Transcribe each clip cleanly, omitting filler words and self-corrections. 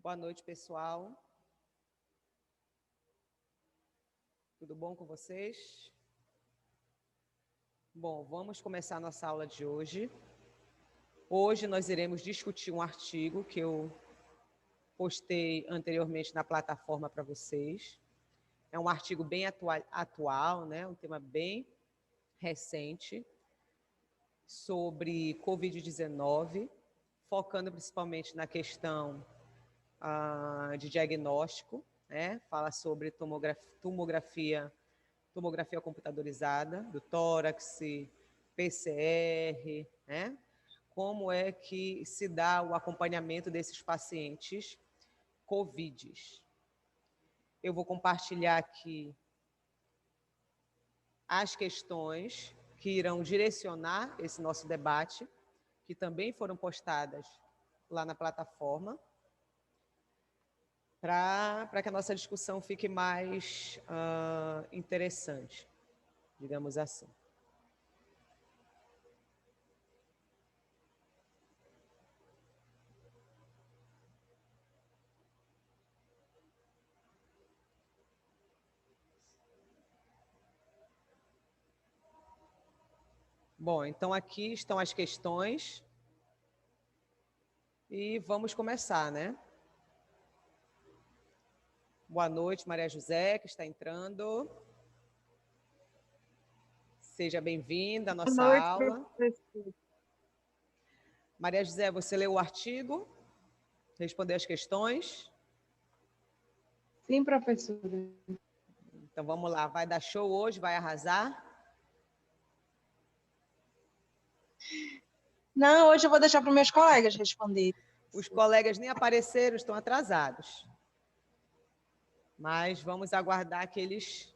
Boa noite, pessoal. Tudo bom com vocês? Bom, vamos começar a nossa aula de hoje. Hoje nós iremos discutir um artigo que eu postei anteriormente na plataforma para vocês. É um artigo bem atual, né? Um tema bem recente sobre Covid-19, focando principalmente na questão de diagnóstico, né? Fala sobre tomografia computadorizada, do tórax, PCR, né? Como é que se dá o acompanhamento desses pacientes COVID. Eu vou compartilhar aqui as questões que irão direcionar esse nosso debate, que também foram postadas lá na plataforma, para que a nossa discussão fique mais interessante, digamos assim. Bom, então aqui estão as questões e vamos começar, né? Boa noite, Maria José, que está entrando. Seja bem-vinda à Boa nossa noite, aula. professor. Maria José, você leu o artigo? Respondeu as questões? Sim, professora. Então vamos lá, vai dar show hoje, vai arrasar? Não, hoje eu vou deixar para os meus colegas responderem. Os colegas nem apareceram, estão atrasados. Mas vamos aguardar que eles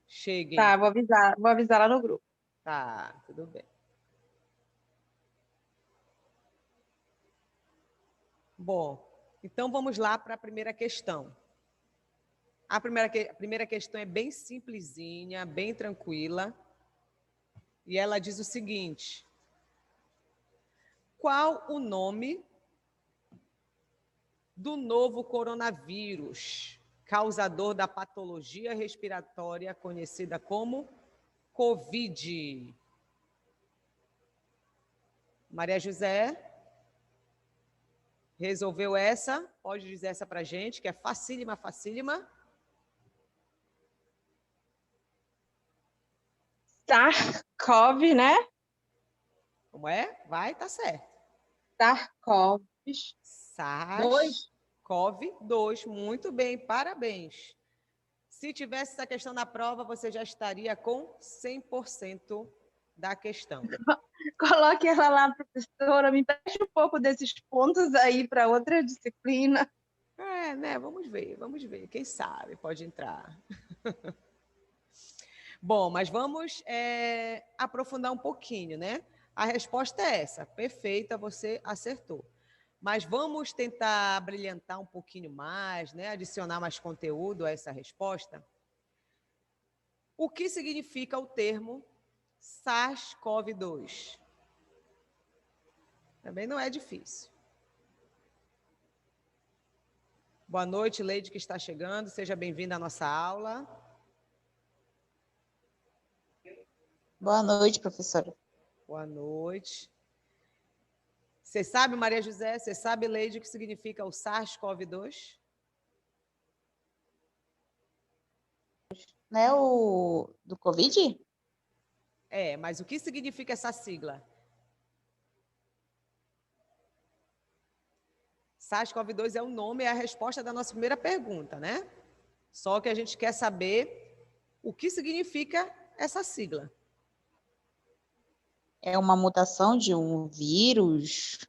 cheguem. Tá, vou avisar lá no grupo. Tá, tudo bem. Bom, então vamos lá para a primeira questão. A primeira questão é bem simplesinha, bem tranquila. E ela diz o seguinte: qual o nome do novo coronavírus, causador da patologia respiratória conhecida como Covid? Maria José, resolveu essa? Pode dizer essa para a gente, que é facílima, facílima. SARS-CoV, né? Como é? Vai, tá certo. SARS-CoV. SARS-CoV-2. Muito bem, parabéns. Se tivesse essa questão na prova, você já estaria com 100% da questão. Coloque ela lá, professora. Me empreste um pouco desses pontos aí para outra disciplina. É, né? Vamos ver. Quem sabe pode entrar. Bom, mas vamos aprofundar um pouquinho, né? A resposta é essa. Perfeita, você acertou. Mas vamos tentar brilhantar um pouquinho mais, né? Adicionar mais conteúdo a essa resposta. O que significa o termo SARS-CoV-2? Também não é difícil. Boa noite, Leide, que está chegando. Seja bem-vinda à nossa aula. Boa noite, professora. Boa noite. Você sabe, Maria José, você sabe, Leide, o que significa o SARS-CoV-2? Não é o do Covid? É, mas o que significa essa sigla? SARS-CoV-2 é o nome, é a resposta da nossa primeira pergunta, né? Só que a gente quer saber o que significa essa sigla. É uma mutação de um vírus?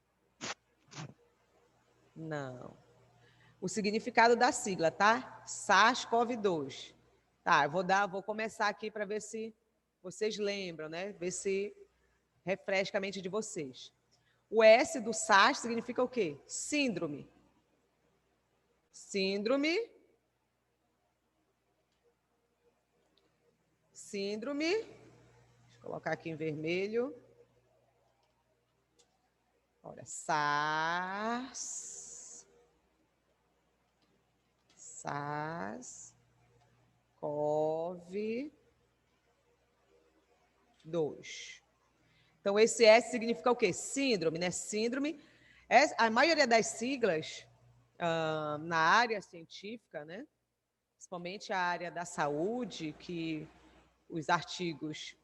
Não. O significado da sigla, tá? SARS-CoV-2. Tá, vou começar aqui para ver se vocês lembram, né? Ver se refresca a mente de vocês. O S do SARS significa o quê? Síndrome. Síndrome. Síndrome. Deixa eu colocar aqui em vermelho. Olha, SARS. SARS-CoV-2. Então, esse S significa o quê? Síndrome, né? Síndrome. A maioria das siglas na área científica, né? Principalmente a área da saúde, que os artigos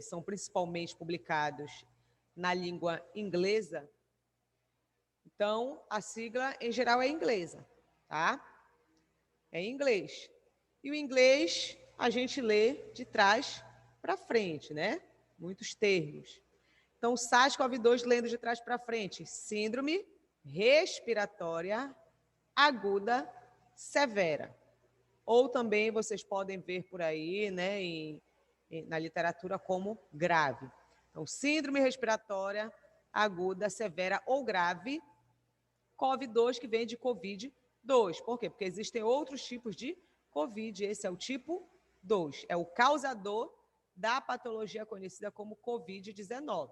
são principalmente publicados na língua inglesa. Então, a sigla, em geral, é inglesa, tá? É em inglês. E o inglês, a gente lê de trás para frente, né? Muitos termos. Então, SARS-CoV-2, lendo de trás para frente, síndrome respiratória aguda severa. Ou também vocês podem ver por aí, né, na literatura como grave. Então, síndrome respiratória aguda severa ou grave, COVID-2, que vem de COVID-2. Por quê? Porque existem outros tipos de COVID. Esse é o tipo 2. É o causador da patologia conhecida como COVID-19.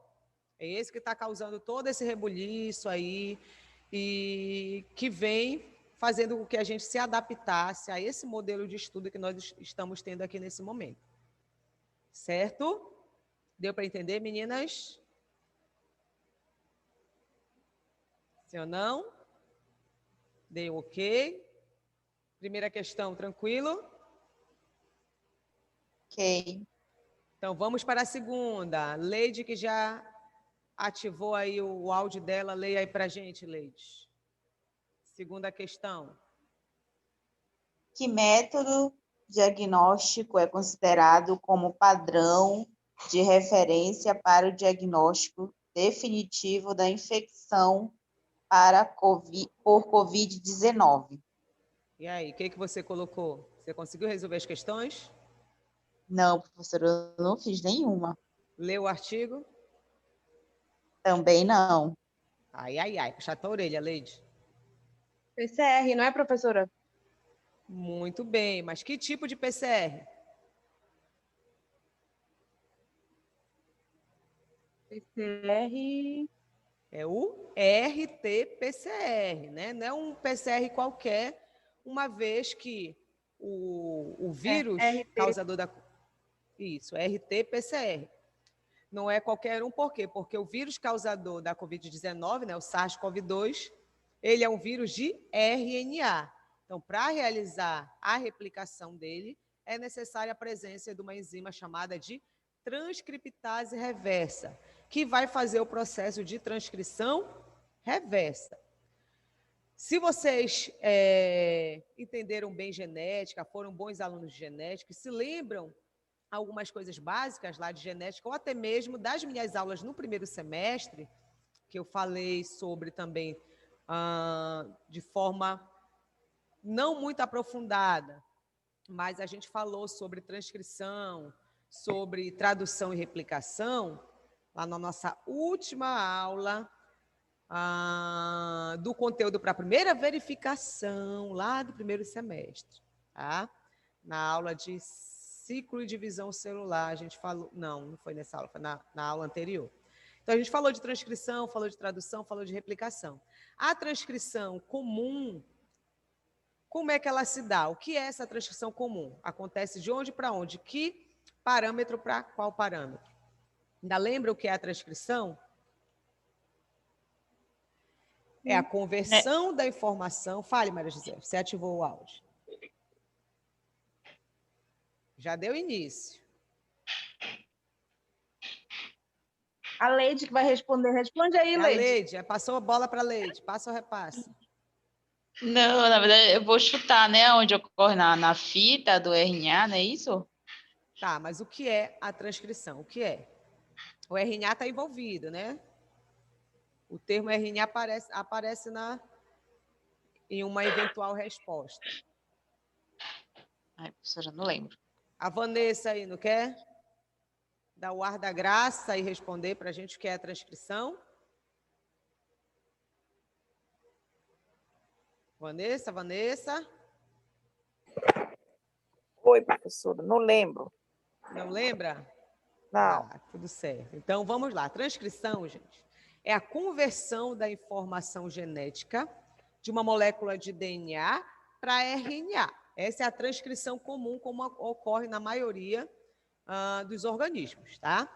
É esse que está causando todo esse rebuliço aí e que vem fazendo com que a gente se adaptasse a esse modelo de estudo que nós estamos tendo aqui nesse momento. Certo? Deu para entender, meninas? Sim ou não? Deu ok? Primeira questão, tranquilo? Ok. Então, vamos para a segunda. Leide, que já ativou aí o áudio dela, leia aí para a gente, Leide. Segunda questão. Que método diagnóstico é considerado como padrão de referência para o diagnóstico definitivo da infecção por COVID-19? E aí, o que você colocou? Você conseguiu resolver as questões? Não, professora, eu não fiz nenhuma. Leu o artigo? Também não. Ai, ai, ai, puxa a tua orelha, Leide. PCR, não é, professora? Muito bem, mas que tipo de PCR? PCR. É o RT-PCR, né? Não é um PCR qualquer, uma vez que o vírus RT. causador da... Isso, RT-PCR. Não é qualquer um, por quê? Porque o vírus causador da Covid-19, né, o SARS-CoV-2, ele é um vírus de RNA. Então, para realizar a replicação dele, é necessária a presença de uma enzima chamada de transcriptase reversa, que vai fazer o processo de transcrição reversa. Se vocês entenderam bem genética, foram bons alunos de genética, se lembram algumas coisas básicas lá de genética, ou até mesmo das minhas aulas no primeiro semestre, que eu falei sobre também de forma não muito aprofundada, mas a gente falou sobre transcrição, sobre tradução e replicação, lá na nossa última aula do conteúdo para a primeira verificação, lá do primeiro semestre, tá? Na aula de ciclo e divisão celular, a gente falou... Não foi nessa aula, foi na aula anterior. Então, a gente falou de transcrição, falou de tradução, falou de replicação. A transcrição comum, como é que ela se dá? O que é essa transcrição comum? Acontece de onde para onde? Que parâmetro para qual parâmetro? Ainda lembra o que é a transcrição? É a conversão da informação... Fale, Maria José, você ativou o áudio. Já deu início. A Leide que vai responder. Responde aí, Leide. A Leide, passou a bola para a Leide. Passa ou repassa? Não, na verdade, eu vou chutar, né? Onde ocorre na fita do RNA, não é isso? Tá, mas o que é a transcrição? O que é? O RNA está envolvido, né? O termo RNA aparece em uma eventual resposta. Ai, professora, não lembro. A Vanessa aí, não quer? Dar o ar da graça e responder para a gente o que é a transcrição? Vanessa? Oi, professora, não lembro. Não lembra? Não. Tudo certo. Então, vamos lá. Transcrição, gente, é a conversão da informação genética de uma molécula de DNA para RNA. Essa é a transcrição comum, como ocorre na maioria dos organismos, tá?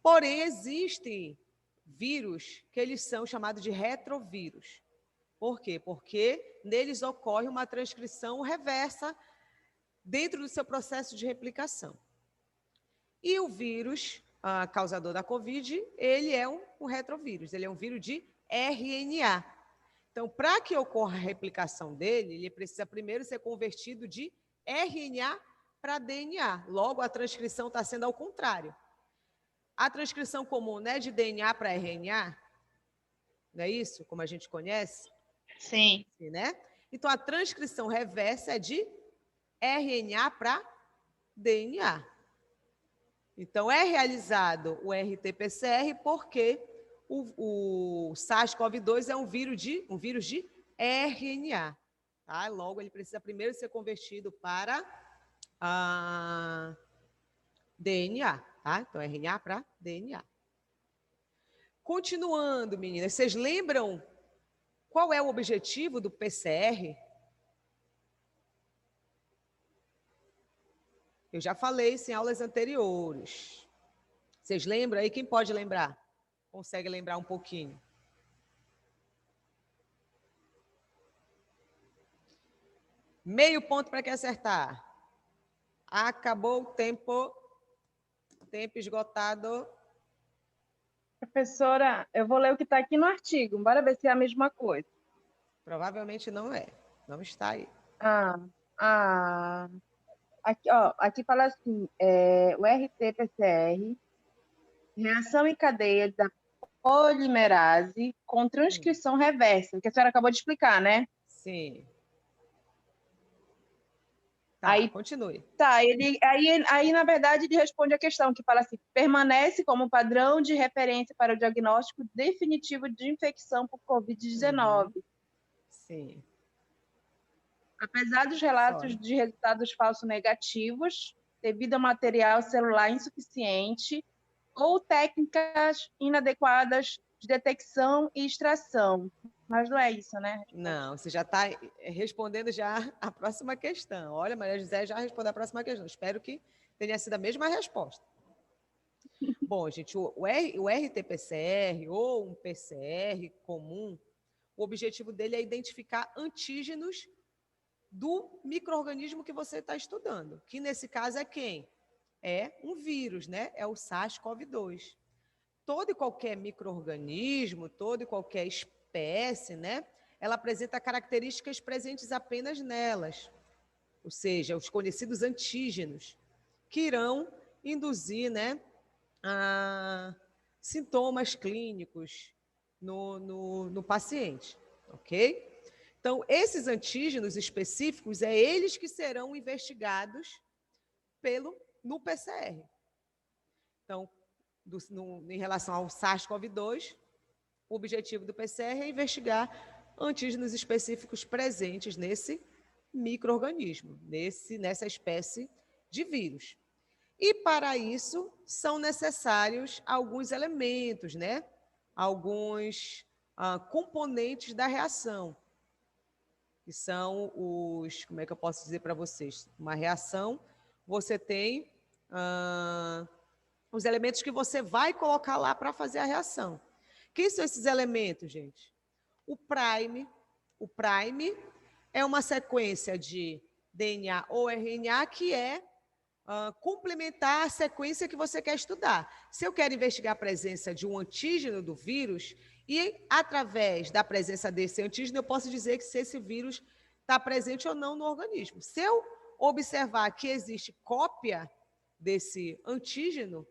Porém, existem vírus que eles são chamados de retrovírus. Por quê? Porque neles ocorre uma transcrição reversa dentro do seu processo de replicação. E o vírus causador da COVID, ele é um retrovírus, ele é um vírus de RNA. Então, para que ocorra a replicação dele, ele precisa primeiro ser convertido de RNA para DNA. Logo, a transcrição está sendo ao contrário. A transcrição comum, né, de DNA para RNA, não é isso? Como a gente conhece? Sim. Sim, né? Então, a transcrição reversa é de RNA para DNA. Então, é realizado o RT-PCR porque o SARS-CoV-2 é um vírus de RNA. Tá? Logo, ele precisa primeiro ser convertido para DNA. Tá? Então, RNA para DNA. Continuando, meninas, vocês lembram qual é o objetivo do PCR? Eu já falei isso em aulas anteriores. Vocês lembram aí? Quem pode lembrar? Consegue lembrar um pouquinho? Meio ponto para quem acertar. Acabou o tempo. Tempo esgotado. Professora, eu vou ler o que está aqui no artigo. Bora ver se é a mesma coisa. Provavelmente não é. Não está aí. Aqui fala assim, o RT-PCR, reação em cadeia da polimerase com transcrição reversa, que a senhora acabou de explicar, né? Sim. Tá, Aí, continue. Tá, aí, na verdade, ele responde a questão, que fala assim, permanece como padrão de referência para o diagnóstico definitivo de infecção por Covid-19. Sim. Apesar dos relatos de resultados falsos negativos, devido a material celular insuficiente ou técnicas inadequadas de detecção e extração. Mas não é isso, né? Não, você já está respondendo já a próxima questão. Olha, Maria José já respondeu a próxima questão. Espero que tenha sido a mesma resposta. Bom, gente, o RT-PCR ou um PCR comum, o objetivo dele é identificar antígenos do micro-organismo que você está estudando, que nesse caso é quem? É um vírus, né? É o SARS-CoV-2. Todo e qualquer micro-organismo, toda e qualquer espécie, né? Ela apresenta características presentes apenas nelas, ou seja, os conhecidos antígenos, que irão induzir, né, sintomas clínicos no paciente, ok? Então, esses antígenos específicos, é eles que serão investigados no PCR. Então, em relação ao SARS-CoV-2, o objetivo do PCR é investigar antígenos específicos presentes nesse micro-organismo, nessa espécie de vírus. E, para isso, são necessários alguns elementos, né? Alguns componentes da reação, que são como é que eu posso dizer para vocês? Uma reação, você tem os elementos que você vai colocar lá para fazer a reação. Quem são esses elementos, gente? O prime é uma sequência de DNA ou RNA que é complementar a sequência que você quer estudar. Se eu quero investigar a presença de um antígeno do vírus, e através da presença desse antígeno, eu posso dizer que se esse vírus está presente ou não no organismo. Se eu observar que existe cópia desse antígeno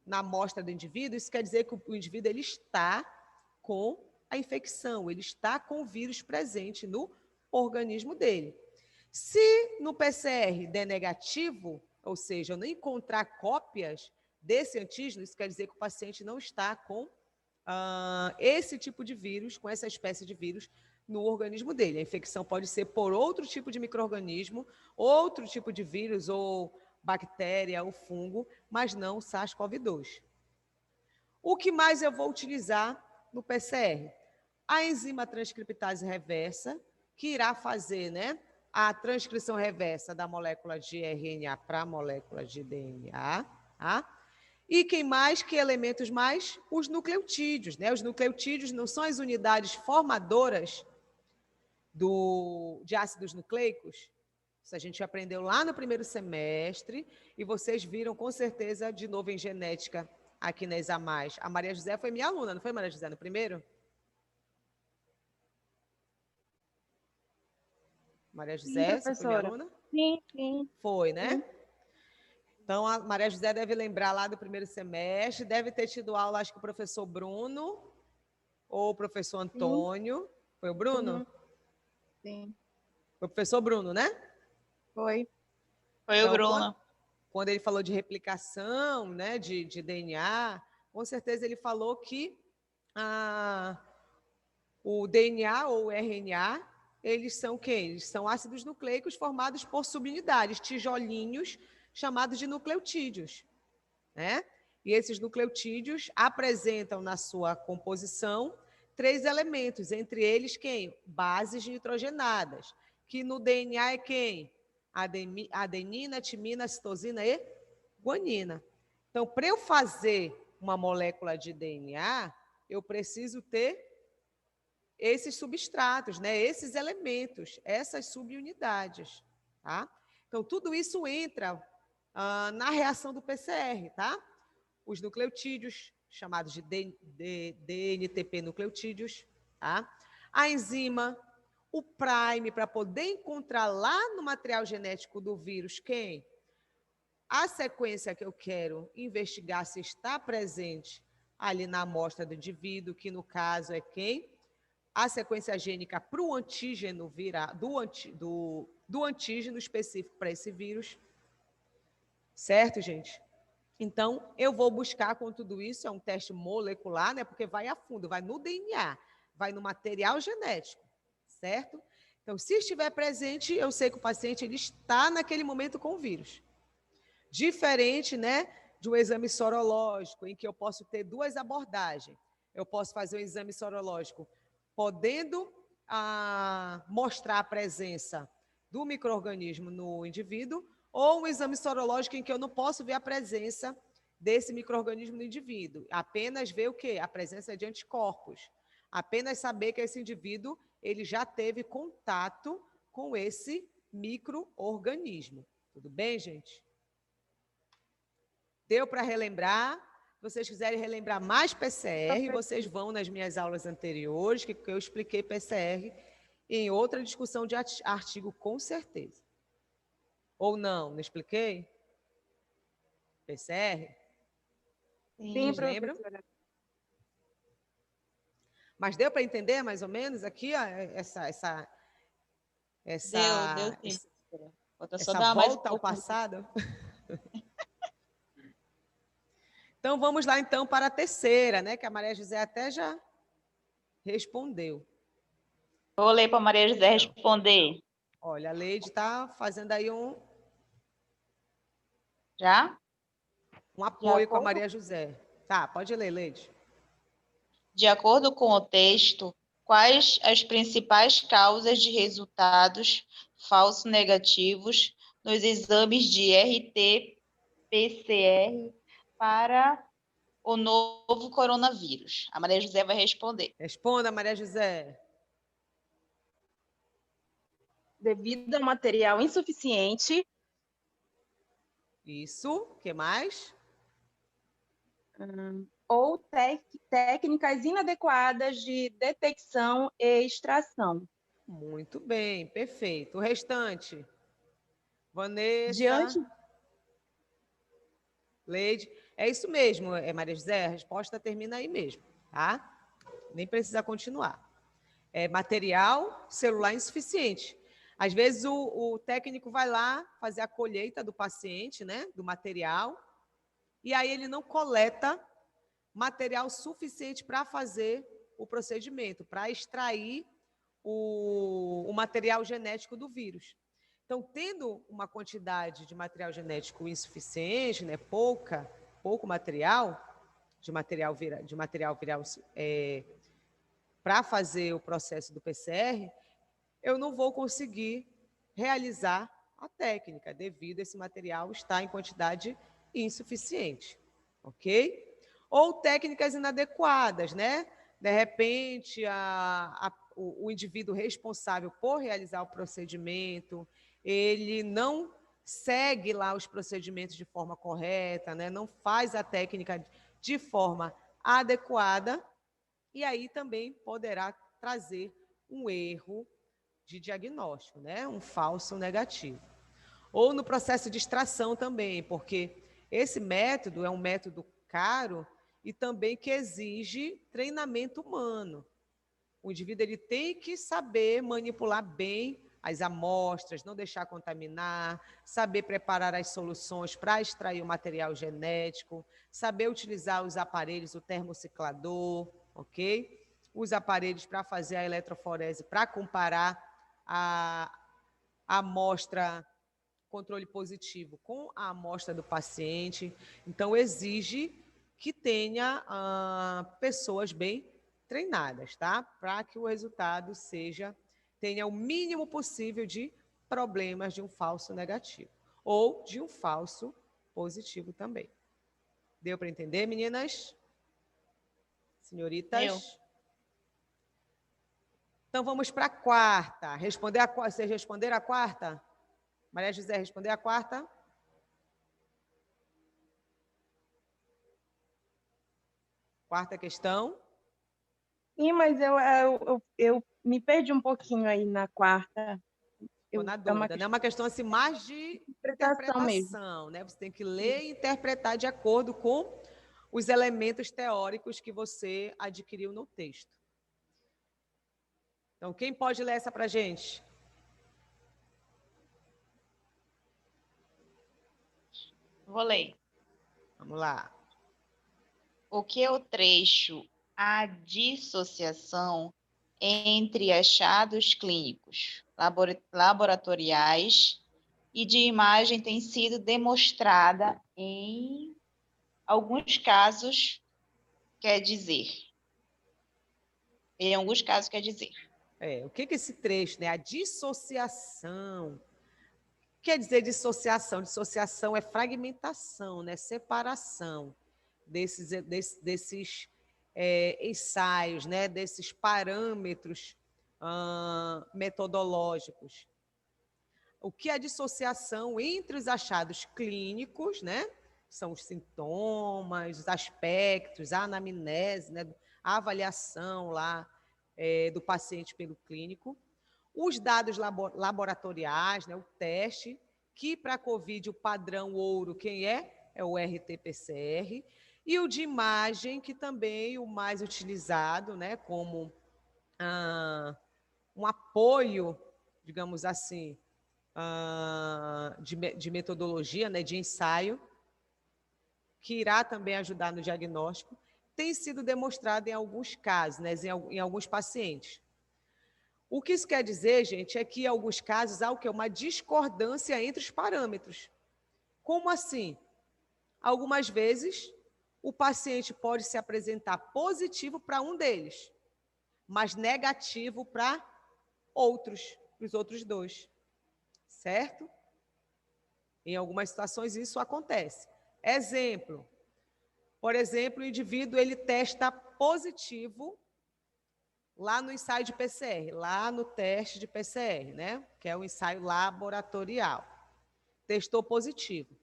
na amostra do indivíduo, isso quer dizer que o indivíduo ele está com a infecção, ele está com o vírus presente no organismo dele. Se no PCR der negativo, ou seja, eu não encontrar cópias desse antígeno, isso quer dizer que o paciente não está com esse tipo de vírus, com essa espécie de vírus no organismo dele. A infecção pode ser por outro tipo de micro-organismo, outro tipo de vírus, ou bactéria, ou fungo, mas não o SARS-CoV-2. O que mais eu vou utilizar no PCR? A enzima transcriptase reversa, que irá fazer, né, a transcrição reversa da molécula de RNA para a molécula de DNA, tá? E quem mais? Que elementos mais? Os nucleotídeos, né? Os nucleotídeos não são as unidades formadoras de ácidos nucleicos? Isso a gente aprendeu lá no primeiro semestre e vocês viram com certeza de novo em genética aqui na ESA+. A Maria José foi minha aluna, não foi, Maria José, no primeiro? Maria José, você foi minha aluna? Sim. Foi, né? Sim. Então, a Maria José deve lembrar lá do primeiro semestre, deve ter tido aula, acho que o professor Bruno ou o professor Antônio. Foi o Bruno? Sim. Foi o professor Bruno, né? Foi. Foi Então, o Bruno. quando ele falou de replicação, né, de DNA, com certeza ele falou que o DNA ou o RNA, eles são quem? Eles são ácidos nucleicos formados por subunidades, tijolinhos, chamados de nucleotídeos, né? E esses nucleotídeos apresentam na sua composição 3 elementos, entre eles quem? Bases nitrogenadas, que no DNA é quem? Adenina, timina, citosina e guanina. Então, para eu fazer uma molécula de DNA, eu preciso ter esses substratos, né? Esses elementos, essas subunidades, tá? Então, tudo isso entra na reação do PCR, tá? Os nucleotídeos, chamados de DNTP nucleotídeos, tá? A enzima, o prime, para poder encontrar lá no material genético do vírus quem? A sequência que eu quero investigar se está presente ali na amostra do indivíduo, que no caso é quem? A sequência gênica para o antígeno do antígeno específico para esse vírus. Certo, gente? Então, eu vou buscar com tudo isso, é um teste molecular, né? Porque vai a fundo, vai no DNA, vai no material genético, certo? Então, se estiver presente, eu sei que o paciente ele está naquele momento com o vírus. Diferente, né, de um exame sorológico, em que eu posso ter 2 abordagens. Eu posso fazer um exame sorológico podendo mostrar a presença do micro-organismo no indivíduo, ou um exame sorológico em que eu não posso ver a presença desse micro-organismo no indivíduo, apenas ver o quê? A presença de anticorpos. Apenas saber que esse indivíduo ele já teve contato com esse micro-organismo. Tudo bem, gente? Deu para relembrar? Se vocês quiserem relembrar mais PCR, vocês vão nas minhas aulas anteriores, que eu expliquei PCR em outra discussão de artigo, com certeza. Ou não expliquei? PCR? Sim, lembram? professora. Mas deu para entender mais ou menos aqui ó, Deu sim. Falta só essa dar mais um volta ao pouco. passado? Então, vamos lá, então, para a terceira, né? Que a Maria José até já respondeu. Vou ler para a Maria José responder. Olha, a Leide está fazendo aí Já? um apoio com a Maria José. Tá, pode ler, Leide. De acordo com o texto, quais as principais causas de resultados falsos negativos nos exames de RT-PCR para o novo coronavírus? A Maria José vai responder. Responda, Maria José. Devido ao material insuficiente. Isso. O que mais? Ou técnicas inadequadas de detecção e extração. Muito bem, perfeito. O restante? Vanessa. Diante... Leide. É isso mesmo, Maria José. A resposta termina aí mesmo, tá? Nem precisa continuar. É material celular insuficiente. Às vezes o técnico vai lá fazer a colheita do paciente, né, do material, e aí ele não coleta material suficiente para fazer o procedimento, para extrair o material genético do vírus. Então, tendo uma quantidade de material genético insuficiente, né, pouco material, de material viral para fazer o processo do PCR, eu não vou conseguir realizar a técnica, devido a esse material estar em quantidade insuficiente, ok? Ou técnicas inadequadas, né? De repente, o indivíduo responsável por realizar o procedimento, ele não segue lá os procedimentos de forma correta, né? Não faz a técnica de forma adequada, e aí também poderá trazer um erro de diagnóstico, né? Um falso negativo. Ou no processo de extração também, porque esse método é um método caro e também que exige treinamento humano. O indivíduo ele tem que saber manipular bem as amostras, não deixar contaminar, saber preparar as soluções para extrair o material genético, saber utilizar os aparelhos, o termociclador, ok? Os aparelhos para fazer a eletroforese, para comparar a amostra controle positivo com a amostra do paciente. Então, exige que tenha pessoas bem treinadas, tá? Para que o resultado tenha o mínimo possível de problemas de um falso negativo ou de um falso positivo também. Deu para entender, meninas? Senhoritas? Eu. Então, vamos para a quarta. Vocês responderam a quarta? Maria José, responder a quarta? Quarta questão. Sim, mas eu me perdi um pouquinho aí na quarta. Estou na dúvida, né? É uma questão assim, mais de interpretação, né? Você tem que ler e interpretar de acordo com os elementos teóricos que você adquiriu no texto. Então, quem pode ler essa para a gente? Vou ler. Vamos lá. O que é o trecho A dissociação entre achados clínicos, laboratoriais e de imagem tem sido demonstrada em alguns casos, quer dizer. Em alguns casos, quer dizer. O que é esse trecho, né? A dissociação. Quer dizer dissociação? Dissociação é fragmentação, né? Separação desses ensaios, né? Desses parâmetros metodológicos. O que é a dissociação entre os achados clínicos, né? São os sintomas, os aspectos, a anamnese, né? A avaliação lá do paciente pelo clínico, os dados laboratoriais, né? O teste, que para a COVID o padrão ouro, quem é? É o RT-PCR, e o de imagem, que também o mais utilizado, né? Como um apoio, digamos assim, de metodologia, né, de ensaio, que irá também ajudar no diagnóstico, tem sido demonstrado em alguns casos, né, em alguns pacientes. O que isso quer dizer, gente, é que em alguns casos há o quê? Uma discordância entre os parâmetros. Como assim? Algumas vezes, o paciente pode se apresentar positivo para um deles, mas negativo para os outros dois. Certo? Em algumas situações isso acontece. Exemplo, por exemplo, o indivíduo ele testa positivo lá no ensaio de PCR, lá no teste de PCR, né? Que é o ensaio laboratorial. Testou positivo.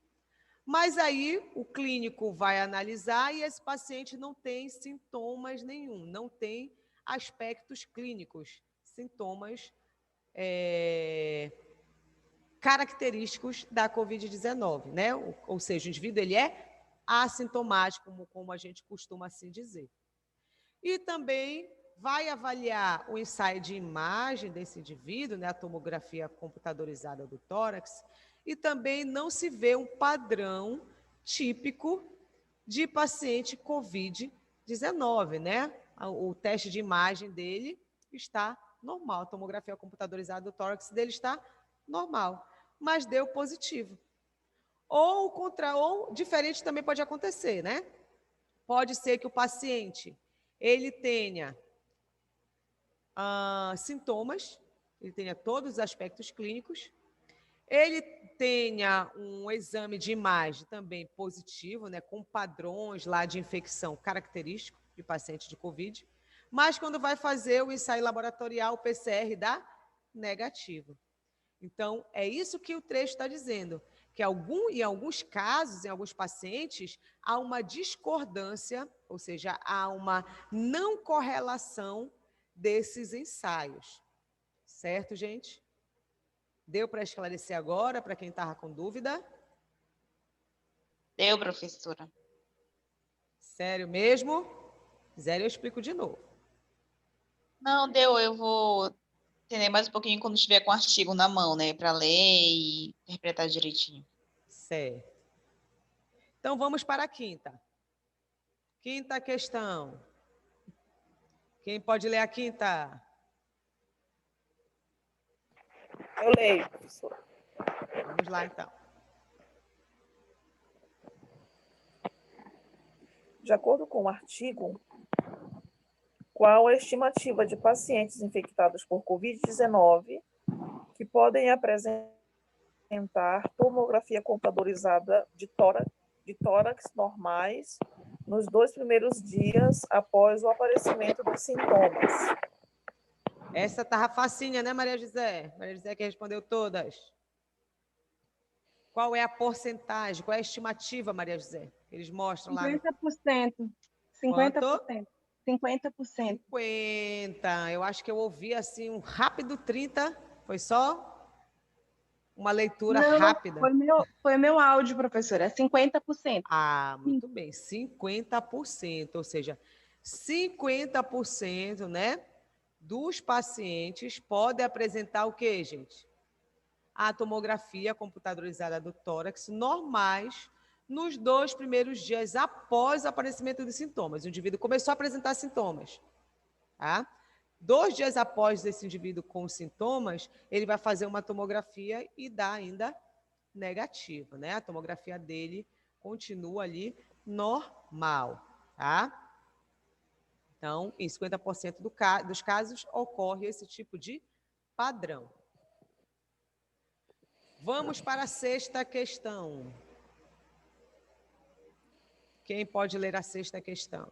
Mas aí o clínico vai analisar e esse paciente não tem sintomas nenhum, não tem aspectos clínicos, sintomas característicos da COVID-19, né? Ou seja, o indivíduo ele é assintomático, como a gente costuma assim dizer. E também vai avaliar o ensaio de imagem desse indivíduo, né? A tomografia computadorizada do tórax, e também não se vê um padrão típico de paciente COVID-19, né? O teste de imagem dele está normal, a tomografia computadorizada do tórax dele está normal, mas deu positivo. Ou diferente também pode acontecer, né? Pode ser que o paciente ele tenha sintomas, ele tenha todos os aspectos clínicos, ele tenha um exame de imagem também positivo, né, com padrões lá de infecção característico de paciente de COVID, mas quando vai fazer o ensaio laboratorial, o PCR dá negativo. Então, é isso que o trecho está dizendo, que em alguns casos, em alguns pacientes, há uma discordância, ou seja, há uma não correlação desses ensaios. Certo, gente? Deu para esclarecer agora, para quem estava com dúvida? Deu, professora. Sério mesmo? Se quiser, eu explico de novo. Não, deu. Eu vou entender mais um pouquinho quando estiver com o artigo na mão, né? Para ler e interpretar direitinho. Certo. Então, vamos para a quinta. Quinta questão. Quem pode ler a quinta? Eu leio, professora. Vamos lá, então. De acordo com o artigo, qual a estimativa de pacientes infectados por Covid-19 que podem apresentar tomografia computadorizada de tórax normais nos 2 primeiros dias após o aparecimento dos sintomas? Essa estava facinha, né, Maria José? Maria José que respondeu todas. Qual é a porcentagem? Qual é a estimativa, Maria José? Eles mostram lá. 50%. 50%. 50%. 50%. Eu acho que eu ouvi assim um rápido 30%. Foi só uma leitura Não, rápida. foi meu áudio, professora. É 50%. Ah, muito bem. 50%. Ou seja, 50%, né, dos pacientes podem apresentar o quê, gente? A tomografia computadorizada do tórax normais nos 2 primeiros dias após o aparecimento dos sintomas. O indivíduo começou a apresentar sintomas. Tá? 2 dias após esse indivíduo com sintomas, ele vai fazer uma tomografia e dá ainda negativo, né? A tomografia dele continua ali normal, tá? Então, em 50% dos casos ocorre esse tipo de padrão. Vamos para a sexta questão. Quem pode ler a sexta questão?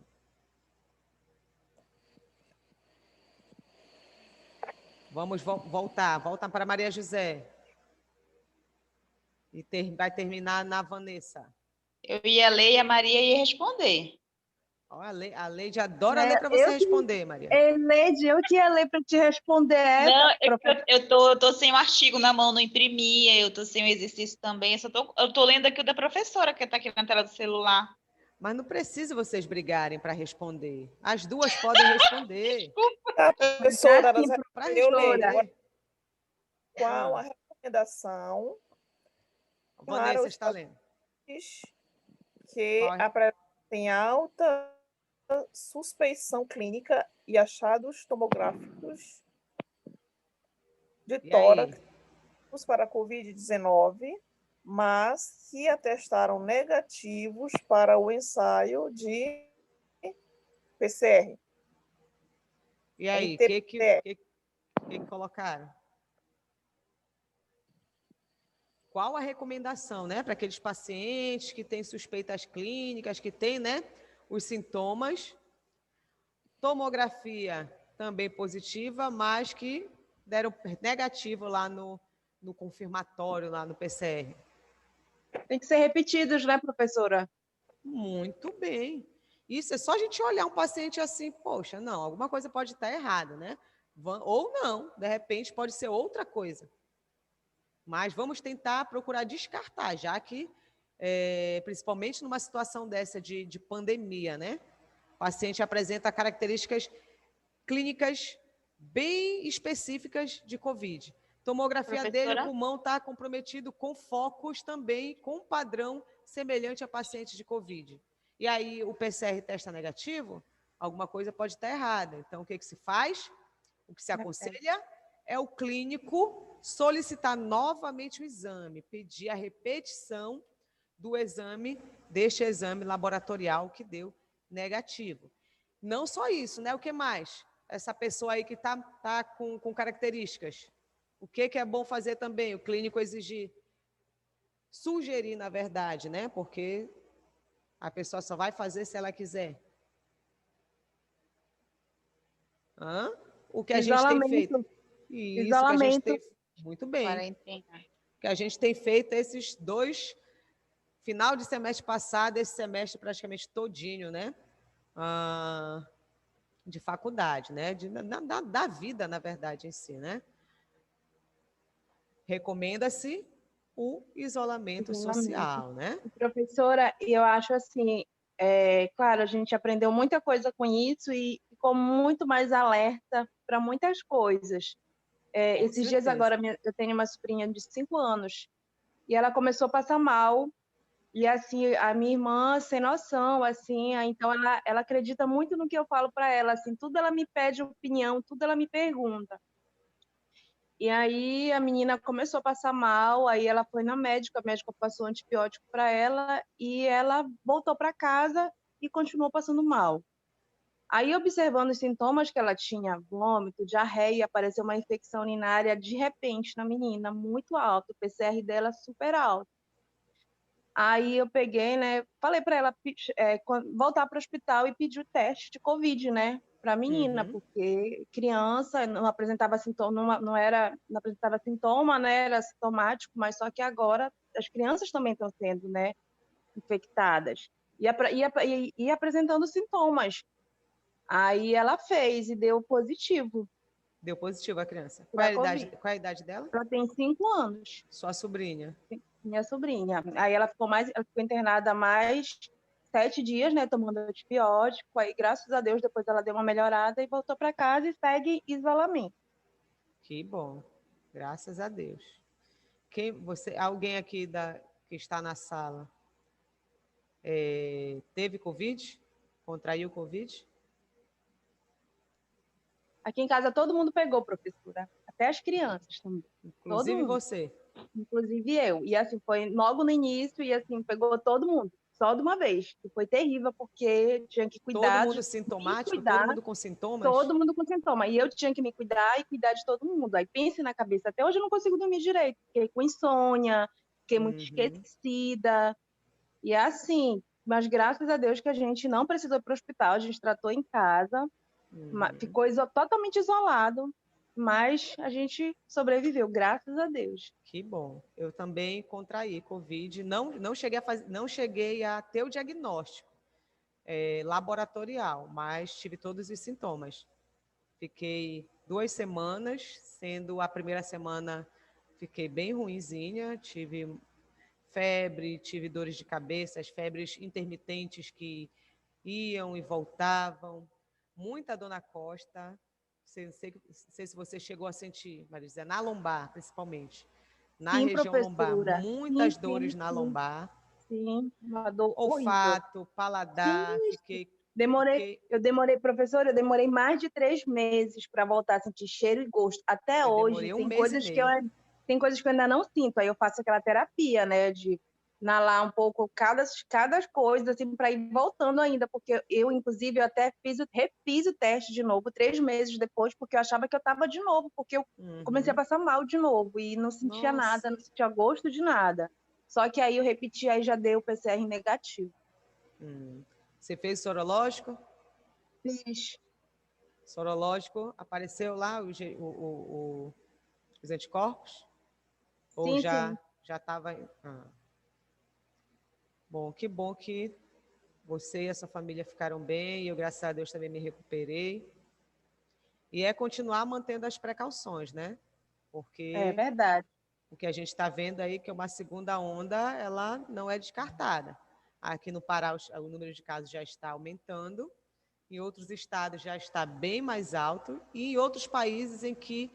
Vamos voltar para Maria José. E vai terminar na Vanessa. Eu ia ler e a Maria ia responder. Ó, a Leide adora ler para você responder, Maria. Leide, eu que ia ler para te responder. Não, eu tô sem o artigo na mão, não imprimia, eu tô sem o exercício também. Eu tô lendo aqui o da professora, que está aqui na tela do celular. Mas não precisa vocês brigarem para responder. As duas podem responder. Professora, para eu leio. responder. Qual a recomendação Vanessa para está lendo. Que apresentem alta suspeição clínica e achados tomográficos de tórax para a Covid-19, mas que atestaram negativos para o ensaio de PCR. E aí, o que colocaram? Qual a recomendação, né, para aqueles pacientes que têm suspeitas clínicas, que têm, né, os sintomas, tomografia também positiva, mas que deram negativo lá no confirmatório, lá no PCR? Tem que ser repetidos, né, professora? Muito bem. Isso é só a gente olhar um paciente assim, poxa, não, alguma coisa pode estar errada, né? Ou não, de repente pode ser outra coisa. Mas vamos tentar procurar descartar, já que, principalmente numa situação dessa de pandemia, né? O paciente apresenta características clínicas bem específicas de COVID. Tomografia dele, o pulmão está comprometido com focos também, com padrão semelhante a paciente de COVID. E aí o PCR testa negativo, alguma coisa pode estar errada. Então, o que se faz? O que se aconselha é o clínico solicitar novamente o exame, pedir a repetição do exame, deste exame laboratorial que deu negativo. Não só isso, né? O que mais? Essa pessoa aí que está com características. O que é bom fazer também? O clínico exigir, sugerir, na verdade, né? Porque a pessoa só vai fazer se ela quiser. Hã? O que a gente tem feito. Isolamento. Isso, que a gente Isolamento. tem. Muito bem. Quarentena. Que a gente tem feito esses 2, final de semestre passado, esse semestre praticamente todinho, né? De faculdade, né? Da vida, na verdade, em si, né? Recomenda-se o isolamento Isolamento. social, né? Professora, e eu acho assim, claro, a gente aprendeu muita coisa com isso e ficou muito mais alerta para muitas coisas. Com Esses dias certeza. agora, eu tenho uma sobrinha de 5 anos e ela começou a passar mal. E assim, a minha irmã, sem noção, assim, então ela acredita muito no que eu falo para ela, assim, tudo ela me pede opinião, tudo ela me pergunta. E aí a menina começou a passar mal, aí ela foi na médica, a médica passou antibiótico para ela e ela voltou para casa e continuou passando mal. Aí, observando os sintomas que ela tinha, vômito, diarreia, apareceu uma infecção urinária de repente na menina, muito alto, o PCR dela super alto. Aí eu peguei, né, falei para ela voltar para o hospital e pedir o teste de Covid, né, para a menina, porque criança não apresentava sintoma, não apresentava sintoma, né, era sintomático, mas só que agora as crianças também estão sendo, né, infectadas e apresentando sintomas. Aí ela fez e deu positivo Deu positivo a criança. para a Covid. Qual é a idade dela? Ela tem 5 anos. Sua sobrinha. Minha sobrinha. Aí ela ficou internada mais 7 dias, né, tomando antibiótico. Aí, graças a Deus, depois ela deu uma melhorada e voltou para casa e segue isolamento. Que bom. Graças a Deus. Alguém aqui que está na sala teve Covid? Contraiu Covid? Aqui em casa todo mundo pegou, professora. Até as crianças também. Inclusive você. Inclusive eu. E assim, foi logo no início e assim, pegou todo mundo. Só de uma vez. E foi terrível, porque tinha que cuidar. Todo mundo sintomático? Cuidar, todo mundo com sintomas? todo mundo com sintoma. E eu tinha que me cuidar e cuidar de todo mundo. Aí pense na cabeça. Até hoje eu não consigo dormir direito. Fiquei com insônia, fiquei muito esquecida. E assim, mas graças a Deus que a gente não precisou ir para o hospital, a gente tratou em casa, ficou totalmente isolado, mas a gente sobreviveu, graças a Deus. Que bom. Eu também contraí Covid. Não cheguei a ter o diagnóstico laboratorial, mas tive todos os sintomas. Fiquei 2 semanas, sendo a primeira semana fiquei bem ruinzinha, tive febre, tive dores de cabeça, as febres intermitentes que iam e voltavam, muita dor na costa, não sei se você chegou a sentir, Maria, na lombar, principalmente. Na Sim, região lombar, muitas sim, dores na lombar. Sim, uma dor olfato, horrível. paladar, sim. Professora, eu demorei mais de 3 meses para voltar a sentir cheiro e gosto. Até hoje, tem coisas que eu ainda não sinto. Aí eu faço aquela terapia, né, de inalar um pouco cada coisa, assim, para ir voltando ainda, porque eu, inclusive, eu até refiz o teste de novo 3 meses depois, porque eu achava que eu estava de novo, porque eu comecei a passar mal de novo e não sentia nada, não sentia gosto de nada. Só que aí eu repeti, aí já deu o PCR negativo. Você fez sorológico? Fiz. Sorológico, apareceu lá os anticorpos? Ou Sim, já estava... Bom, que bom que você e a sua família ficaram bem, e eu, graças a Deus, também me recuperei. E é continuar mantendo as precauções, né? Porque é verdade. O que a gente está vendo aí, que é uma segunda onda, ela não é descartada. Aqui no Pará, o número de casos já está aumentando, em outros estados já está bem mais alto, e em outros países em que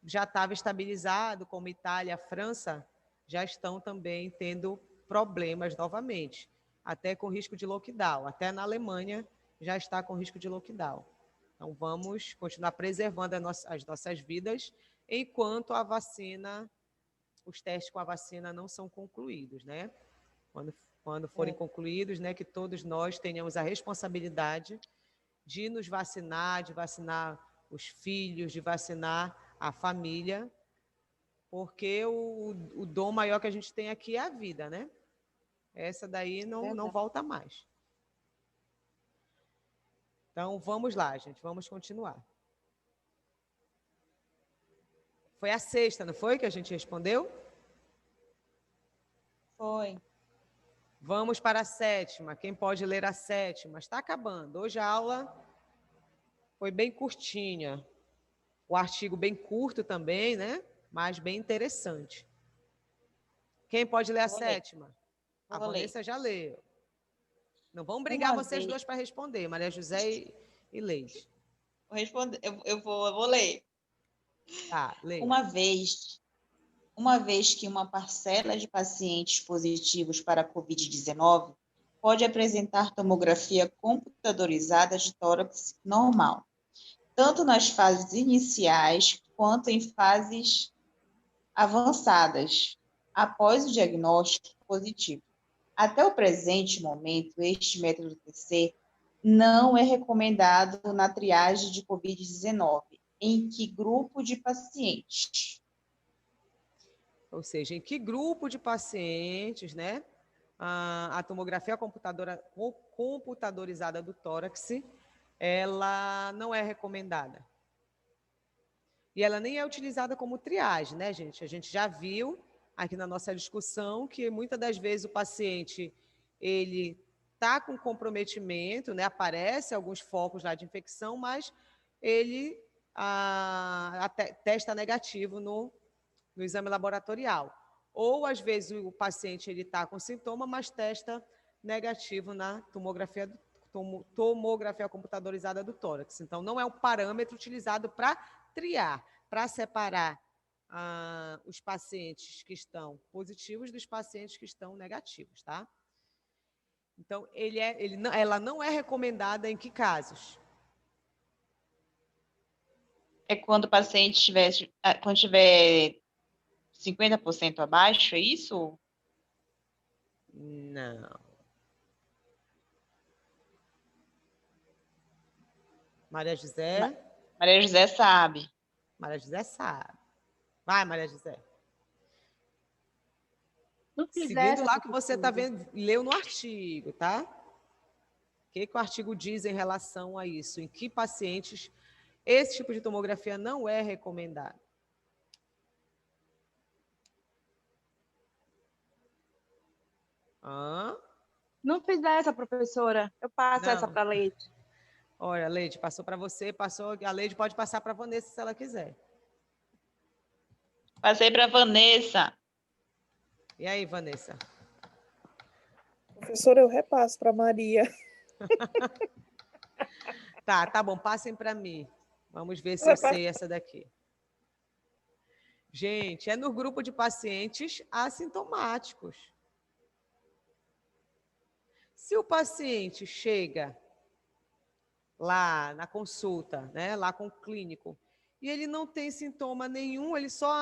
já estava estabilizado, como Itália, França, já estão também tendo problemas novamente, até com risco de lockdown. Até na Alemanha já está com risco de lockdown. Então, vamos continuar preservando as nossas vidas enquanto os testes com a vacina não são concluídos, né? Quando forem concluídos, né, que todos nós tenhamos a responsabilidade de nos vacinar, de vacinar os filhos, de vacinar a família, porque o dom maior que a gente tem aqui é a vida, né? Essa daí não volta mais. Então, vamos lá, gente, vamos continuar. Foi a sexta, não foi, que a gente respondeu? Foi. Vamos para a sétima. Quem pode ler a sétima? Está acabando. Hoje a aula foi bem curtinha. O artigo bem curto também, né? Mas bem interessante. Quem pode ler a sétima? A Vanessa já leu. Não vão brigar vocês duas para responder, Maria José e Leide. Vou responder, eu vou ler. Tá, leia. Uma vez que uma parcela de pacientes positivos para a Covid-19 pode apresentar tomografia computadorizada de tórax normal, tanto nas fases iniciais quanto em fases avançadas, após o diagnóstico positivo. Até o presente momento, este método TC não é recomendado na triagem de Covid-19. Em que grupo de pacientes? Ou seja, em que grupo de pacientes, né, a tomografia computadorizada do tórax, ela não é recomendada. E ela nem é utilizada como triagem, né, gente? A gente já viu aqui na nossa discussão que muitas das vezes o paciente, ele está com comprometimento, né, aparece alguns focos lá de infecção, mas ele testa negativo no exame laboratorial. Ou, às vezes, o paciente está com sintoma, mas testa negativo na tomografia computadorizada do tórax. Então, não é um parâmetro utilizado para triar, para separar os pacientes que estão positivos dos pacientes que estão negativos, tá? Então, ela não é recomendada em que casos? É quando o paciente tiver 50% abaixo, é isso? Não. Maria José? Maria José sabe. Maria José sabe. Vai, Maria José. Seguindo lá que você está vendo, leu no artigo, tá? O que o artigo diz em relação a isso? Em que pacientes esse tipo de tomografia não é recomendado? Não fiz essa, professora. Eu passo essa para a Leide. Olha, a Leide passou para você, a Leide pode passar para a Vanessa se ela quiser. Passei para a Vanessa. E aí, Vanessa? Professora, eu repasso para a Maria. Tá bom, passem para mim. Vamos ver se eu sei essa daqui. Gente, é no grupo de pacientes assintomáticos. Se o paciente chega lá na consulta, né, lá com o clínico, e ele não tem sintoma nenhum, ele só,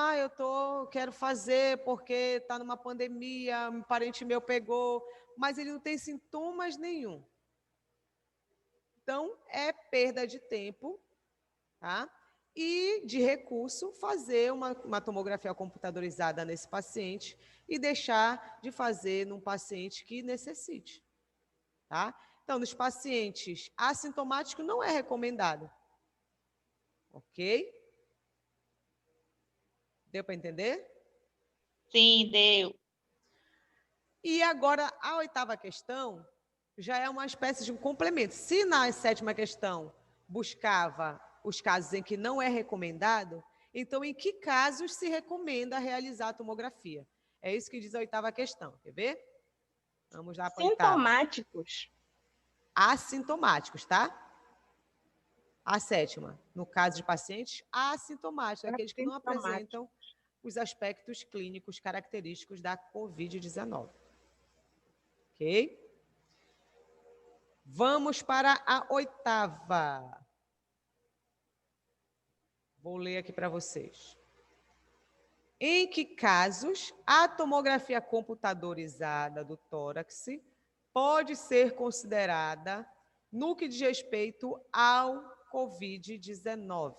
quero fazer porque está numa pandemia, um parente meu pegou, mas ele não tem sintomas nenhum. Então, é perda de tempo, tá? E de recurso, fazer uma tomografia computadorizada nesse paciente e deixar de fazer num paciente que necessite, tá? Então, nos pacientes assintomáticos não é recomendado. Ok? Deu para entender? Sim, deu. E agora, a oitava questão já é uma espécie de um complemento. Se na sétima questão buscava os casos em que não é recomendado, então em que casos se recomenda realizar a tomografia? É isso que diz a oitava questão. Quer ver? Vamos lá para a oitava. Sintomáticos. Assintomáticos, tá? A sétima, no caso de pacientes assintomáticos, aqueles que não apresentam os aspectos clínicos característicos da Covid-19. Ok? Vamos para a oitava. Vou ler aqui para vocês. Em que casos a tomografia computadorizada do tórax pode ser considerada no que diz respeito ao Covid-19?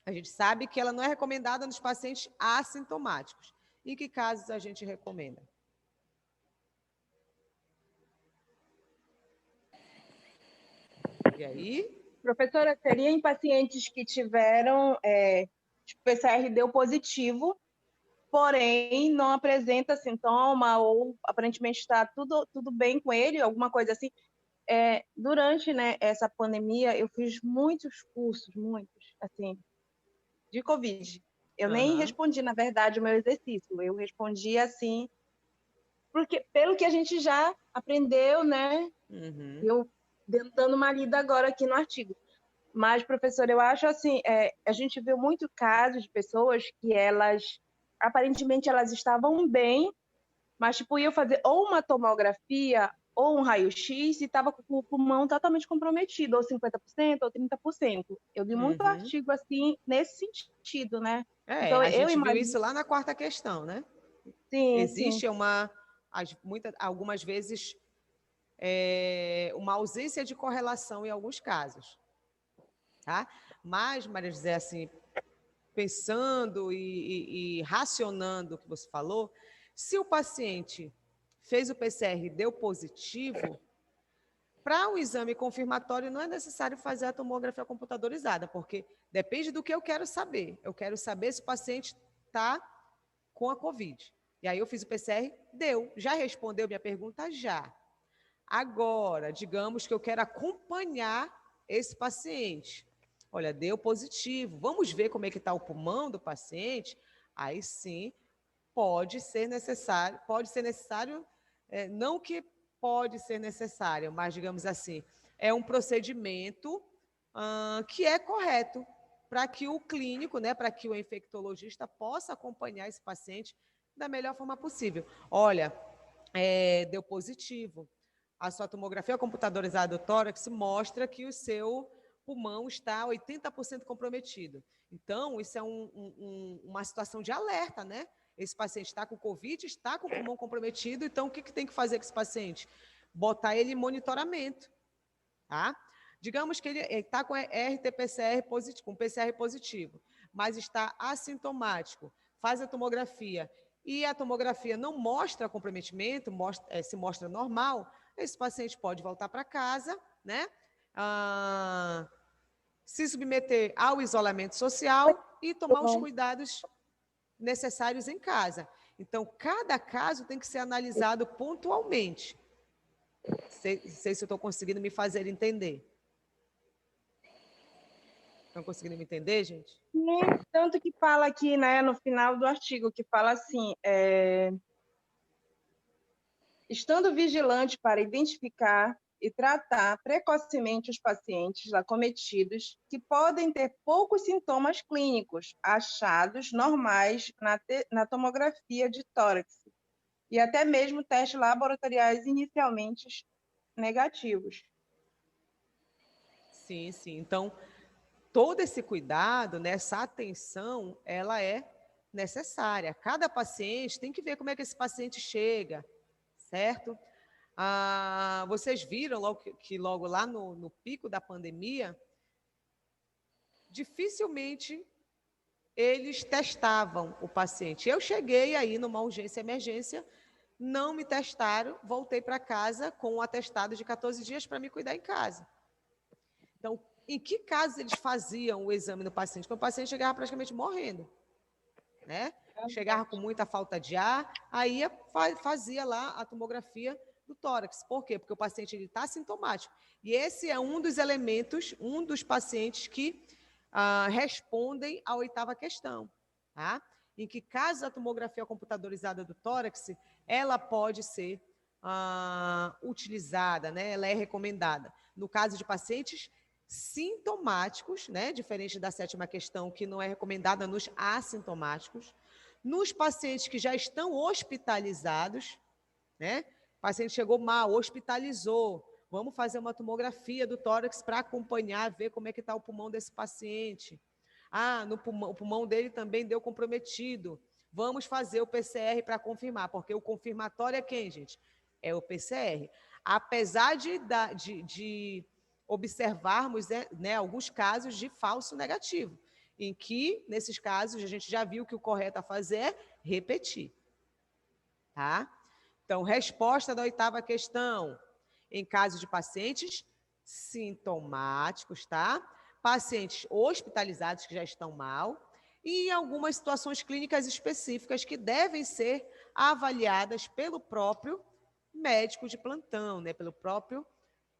A gente sabe que ela não é recomendada nos pacientes assintomáticos. Em que casos a gente recomenda? E aí? Professora, seria em pacientes que tiveram, o PCR deu positivo, porém não apresenta sintoma ou aparentemente está tudo bem com ele, alguma coisa assim. Durante, né, essa pandemia, eu fiz muitos cursos, assim, de Covid. Eu nem respondi, na verdade, o meu exercício. Eu respondi assim, porque pelo que a gente já aprendeu, né? Eu dando uma lida agora aqui no artigo. Mas, professor, eu acho assim, a gente viu muito casos de pessoas que aparentemente elas estavam bem, mas tipo, iam fazer ou uma tomografia ou um raio-x e estava com o pulmão totalmente comprometido, ou 50%, ou 30%. Eu vi muito artigo assim, nesse sentido, né? Então, a gente viu isso lá na quarta questão, né? Sim, existe algumas vezes, uma ausência de correlação em alguns casos. Tá? Mas, Maria José, assim, pensando e racionando o que você falou, se o paciente fez o PCR e deu positivo, para o exame confirmatório não é necessário fazer a tomografia computadorizada, porque depende do que eu quero saber. Eu quero saber se o paciente está com a COVID. E aí eu fiz o PCR, deu. Já respondeu minha pergunta? Já. Agora, digamos que eu quero acompanhar esse paciente. Olha, deu positivo. Vamos ver como é que está o pulmão do paciente? Aí sim, pode ser necessário, não que pode ser necessário, mas digamos assim, é um procedimento que é correto para que o clínico, né, para que o infectologista possa acompanhar esse paciente da melhor forma possível. Olha, deu positivo. A sua tomografia computadorizada do tórax mostra que o seu pulmão está 80% comprometido. Então, isso é uma situação de alerta, né? Esse paciente está com Covid, está com o pulmão comprometido, então o que tem que fazer com esse paciente? Botar ele em monitoramento, tá? Digamos que ele está com RT-PCR positivo, com PCR positivo, mas está assintomático, faz a tomografia e a tomografia não mostra comprometimento, se mostra normal, esse paciente pode voltar para casa, né? Se submeter ao isolamento social e tomar os cuidados necessários em casa. Então, cada caso tem que ser analisado pontualmente. Sei se eu estou conseguindo me fazer entender. Estão conseguindo me entender, gente? Tanto que fala aqui, né, no final do artigo, que fala assim, estando vigilante para identificar e tratar precocemente os pacientes acometidos que podem ter poucos sintomas clínicos achados normais na tomografia de tórax e até mesmo testes laboratoriais inicialmente negativos. Sim, sim. Então, todo esse cuidado, né, essa atenção, ela é necessária. Cada paciente tem que ver como é que esse paciente chega, certo? Vocês viram que logo lá no pico da pandemia, dificilmente eles testavam o paciente. Eu cheguei aí numa urgência e emergência, não me testaram, voltei para casa com um atestado de 14 dias para me cuidar em casa. Então, em que casos eles faziam o exame no paciente? Quando o paciente chegava praticamente morrendo, né? Chegava com muita falta de ar, aí fazia lá a tomografia do tórax. Por quê? Porque o paciente está sintomático. E esse é um dos elementos, um dos pacientes que respondem à 8ª questão. Tá? Em que caso a tomografia computadorizada do tórax, ela pode ser utilizada, né? Ela é recomendada. No caso de pacientes sintomáticos, né? Diferente da 7ª questão, que não é recomendada nos assintomáticos. Nos pacientes que já estão hospitalizados, né? O paciente chegou mal, hospitalizou. Vamos fazer uma tomografia do tórax para acompanhar, ver como é que está o pulmão desse paciente. O pulmão dele também deu comprometido. Vamos fazer o PCR para confirmar, porque o confirmatório é quem, gente? É o PCR. Apesar de observarmos, né, alguns casos de falso negativo. em que, nesses casos, a gente já viu que o correto a fazer é repetir. Tá? Então, resposta da 8ª questão. Em caso de pacientes sintomáticos, tá? Pacientes hospitalizados que já estão mal e algumas situações clínicas específicas que devem ser avaliadas pelo próprio médico de plantão, né? Pelo próprio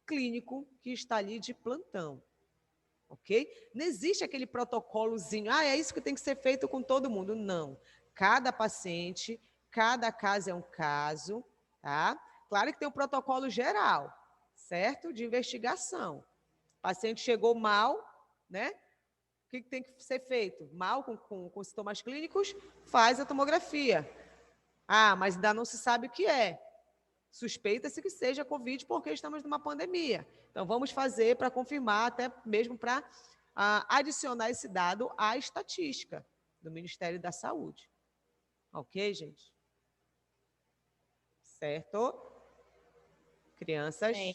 clínico que está ali de plantão. Ok? Não existe aquele protocolozinho, é isso que tem que ser feito com todo mundo. Não. Cada paciente, cada caso é um caso, tá? Claro que tem um protocolo geral, certo? De investigação. O paciente chegou mal, né? O que tem que ser feito? Mal com sintomas clínicos, faz a tomografia. Mas ainda não se sabe o que é. Suspeita-se que seja Covid porque estamos numa pandemia. Então, vamos fazer para confirmar, até mesmo para adicionar esse dado à estatística do Ministério da Saúde. Ok, gente? Certo? Crianças? Sim.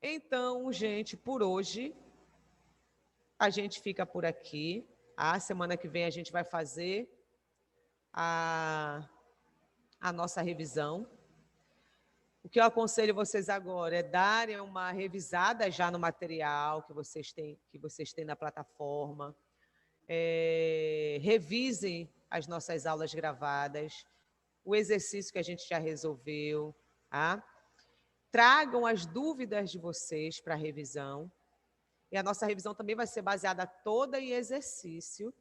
Então, gente, por hoje, a gente fica por aqui. A semana que vem a gente vai fazer a nossa revisão. O que eu aconselho vocês agora é darem uma revisada já no material que vocês têm na plataforma. Revisem as nossas aulas gravadas, o exercício que a gente já resolveu, tá? Tragam as dúvidas de vocês para a revisão. E a nossa revisão também vai ser baseada toda em exercício.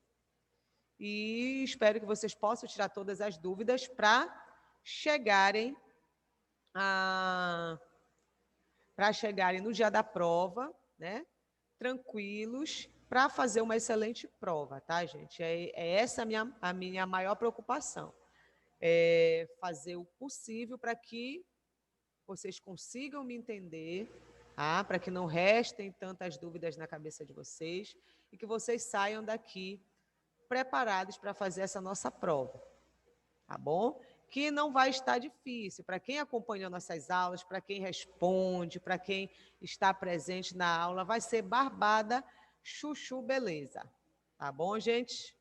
E espero que vocês possam tirar todas as dúvidas para chegarem no dia da prova, né? Tranquilos, para fazer uma excelente prova, tá, gente? Essa a minha maior preocupação. É fazer o possível para que vocês consigam me entender, tá? Para que não restem tantas dúvidas na cabeça de vocês e que vocês saiam daqui preparados para fazer essa nossa prova, tá bom? Que não vai estar difícil. Para quem acompanhou nossas aulas, para quem responde, para quem está presente na aula, vai ser barbada, chuchu, beleza. Tá bom, gente?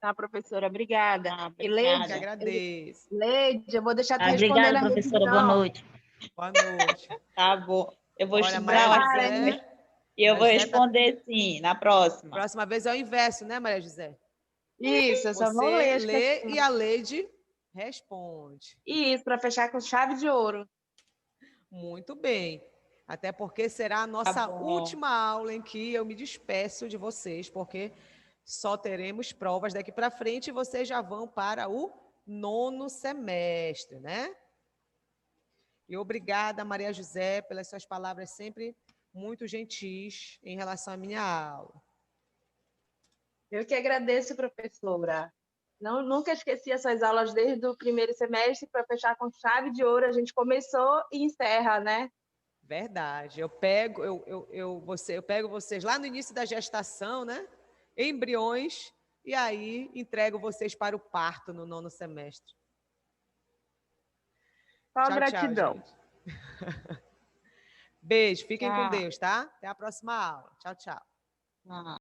Tá, professora, obrigada. E Eu que agradeço. Leide, eu vou deixar tu responder Obrigada, na professora. revisão. Boa noite. Boa noite. Tá bom. Eu vou Olha, estudar Maria assim José, e eu vou Maria José responder sim, na próxima. Próxima vez é o inverso, né, Maria José? Isso, eu só vou Você ler as lê questões. e a Leide responde. Isso, para fechar com chave de ouro. Muito bem. Até porque será a nossa Tá bom. última aula em que eu me despeço de vocês, porque só teremos provas daqui para frente e vocês já vão para o 9º semestre, né? E obrigada, Maria José, pelas suas palavras sempre muito gentis em relação à minha aula. Eu que agradeço, professora. Nunca esqueci essas aulas desde o primeiro semestre, para fechar com chave de ouro. A gente começou e encerra, né? Verdade. Eu pego vocês lá no início da gestação, né? Embriões, e aí entrego vocês para o parto no 9º semestre. Só Tchau, gratidão. tchau, gente. Beijo, fiquem com Tchau. Deus, tá? Até a próxima aula. Tchau, tchau. Ah.